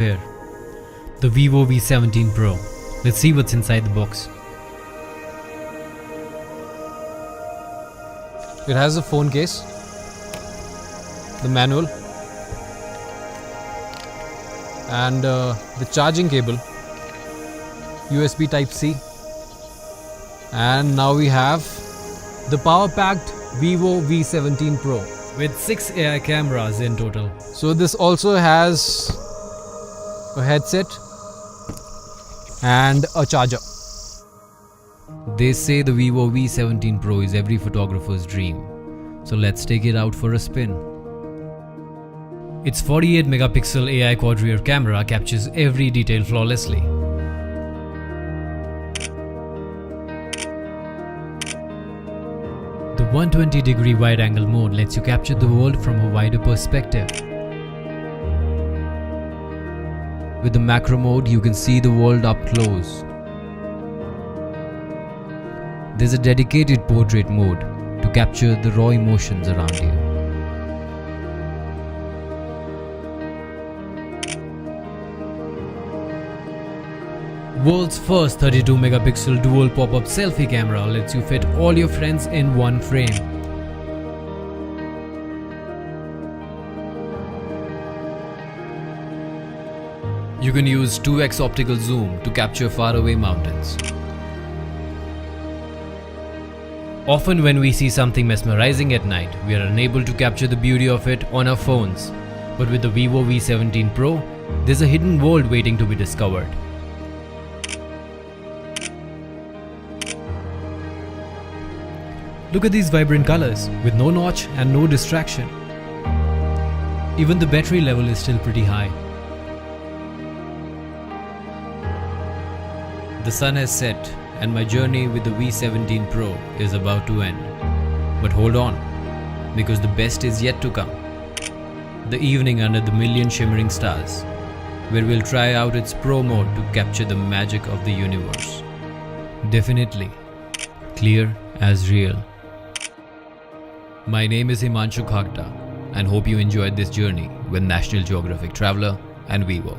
Here, the Vivo V17 Pro. Let's see what's inside the box. It has a phone case, the manual, and the charging cable, USB Type-C, and now we have the power-packed Vivo V17 Pro with 6 AI cameras in total. So this also has a headset and a charger. They say the Vivo V17 Pro is every photographer's dream. So let's take it out for a spin. Its 48 megapixel AI quad rear camera captures every detail flawlessly. The 120-degree wide-angle mode lets you capture the world from a wider perspective. With the macro mode, you can see the world up close. There's a dedicated portrait mode to capture the raw emotions around you. World's first 32 megapixel dual pop-up selfie camera lets you fit all your friends in one frame. You can use 2x optical zoom to capture faraway mountains. Often when we see something mesmerizing at night, we are unable to capture the beauty of it on our phones. But with the Vivo V17 Pro, there's a hidden world waiting to be discovered. Look at these vibrant colors, with no notch and no distraction. Even the battery level is still pretty high. The sun has set and my journey with the V17 Pro is about to end. But hold on, because the best is yet to come. The evening under the million shimmering stars, where we'll try out its Pro mode to capture the magic of the universe. Definitely, clear as real. My name is Himanshu Khagta and hope you enjoyed this journey with National Geographic Traveler and Vivo.